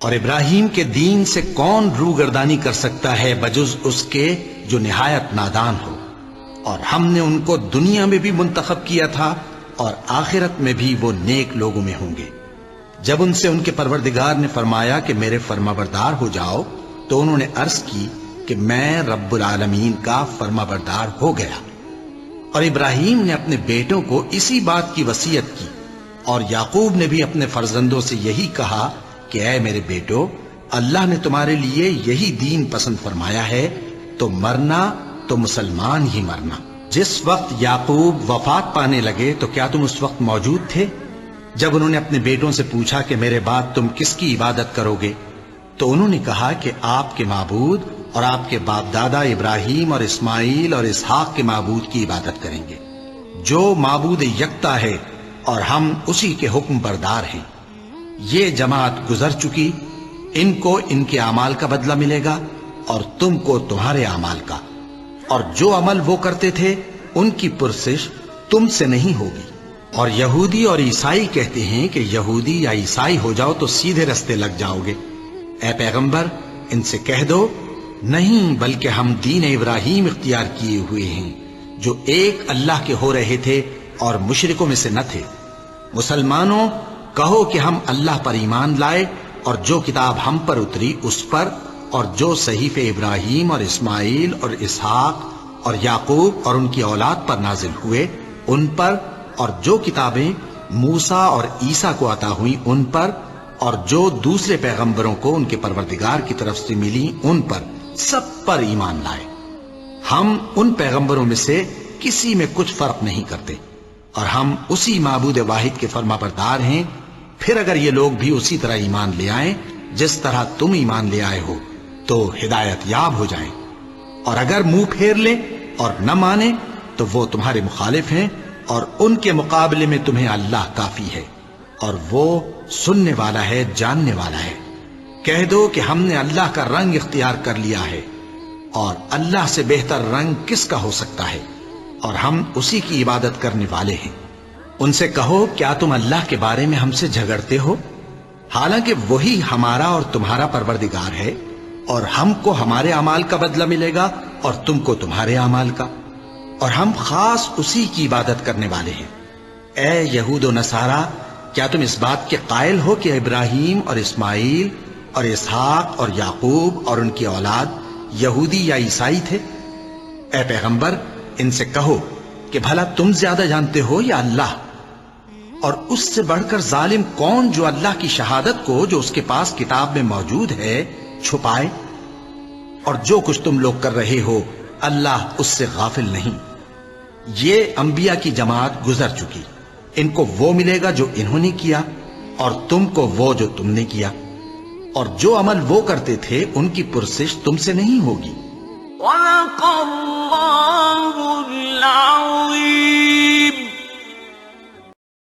اور ابراہیم کے دین سے کون روگردانی کر سکتا ہے بجز اس کے جو نہایت نادان ہو؟ اور ہم نے ان کو دنیا میں بھی منتخب کیا تھا اور آخرت میں بھی وہ نیک لوگوں میں ہوں گے۔ جب ان سے ان کے پروردگار نے فرمایا کہ میرے فرمانبردار ہو جاؤ تو انہوں نے عرض کی کہ میں رب العالمین کا فرمانبردار ہو گیا۔ اور ابراہیم نے اپنے بیٹوں کو اسی بات کی وصیت کی، اور یعقوب نے بھی اپنے فرزندوں سے یہی کہا کہ اے میرے بیٹو، اللہ نے تمہارے لیے یہی دین پسند فرمایا ہے، تو مرنا تو مسلمان ہی مرنا۔ جس وقت یعقوب وفات پانے لگے تو کیا تم اس وقت موجود تھے جب انہوں نے اپنے بیٹوں سے پوچھا کہ میرے بعد تم کس کی عبادت کرو گے؟ تو انہوں نے کہا کہ آپ کے معبود اور آپ کے باپ دادا ابراہیم اور اسماعیل اور اسحاق کے معبود کی عبادت کریں گے، جو معبود یکتا ہے اور ہم اسی کے حکم بردار ہیں۔ یہ جماعت گزر چکی، ان کو ان کے اعمال کا بدلہ ملے گا اور تم کو تمہارے اعمال کا، اور جو عمل وہ کرتے تھے ان کی پرسش تم سے نہیں ہوگی۔ اور یہودی اور عیسائی کہتے ہیں کہ یہودی یا عیسائی ہو جاؤ تو سیدھے رستے لگ جاؤ گے۔ اے پیغمبر، ان سے کہہ دو نہیں، بلکہ ہم دین ابراہیم اختیار کیے ہوئے ہیں جو ایک اللہ کے ہو رہے تھے اور مشرکوں میں سے نہ تھے۔ مسلمانوں، کہو کہ ہم اللہ پر ایمان لائے اور جو کتاب ہم پر اتری اس پر، اور جو صحیفے ابراہیم اور اسماعیل اور اسحاق اور یعقوب اور ان کی اولاد پر نازل ہوئے ان پر، اور جو کتابیں موسیٰ اور عیسیٰ کو عطا ہوئیں ان پر، اور جو دوسرے پیغمبروں کو ان کے پروردگار کی طرف سے ملی ان پر، سب پر ایمان لائے۔ ہم ان پیغمبروں میں سے کسی میں کچھ فرق نہیں کرتے، اور ہم اسی معبود واحد کے فرمانبردار ہیں۔ پھر اگر یہ لوگ بھی اسی طرح ایمان لے آئیں جس طرح تم ایمان لے آئے ہو تو ہدایت یاب ہو جائیں، اور اگر منہ پھیر لیں اور نہ مانیں تو وہ تمہارے مخالف ہیں، اور ان کے مقابلے میں تمہیں اللہ کافی ہے، اور وہ سننے والا ہے، جاننے والا ہے۔ کہہ دو کہ ہم نے اللہ کا رنگ اختیار کر لیا ہے، اور اللہ سے بہتر رنگ کس کا ہو سکتا ہے، اور ہم اسی کی عبادت کرنے والے ہیں۔ ان سے کہو کیا تم اللہ کے بارے میں ہم سے جھگڑتے ہو، حالانکہ وہی ہمارا اور تمہارا پروردگار ہے، اور ہم کو ہمارے اعمال کا بدلہ ملے گا اور تم کو تمہارے اعمال کا، اور ہم خاص اسی کی عبادت کرنے والے ہیں۔ اے یہود و نصارا، کیا تم اس بات کے قائل ہو کہ ابراہیم اور اسماعیل اور اسحاق اور یعقوب اور ان کی اولاد یہودی یا عیسائی تھے؟ اے پیغمبر، ان سے کہو کہ بھلا تم زیادہ جانتے ہو یا اللہ؟ اور اس سے بڑھ کر ظالم کون جو اللہ کی شہادت کو جو اس کے پاس کتاب میں موجود ہے چھپائے؟ اور جو کچھ تم لوگ کر رہے ہو اللہ اس سے غافل نہیں۔ یہ انبیاء کی جماعت گزر چکی، ان کو وہ ملے گا جو انہوں نے کیا، اور تم کو وہ جو تم نے کیا، اور جو عمل وہ کرتے تھے ان کی پرسش تم سے نہیں ہوگی۔ وَلَقَ اللَّهُ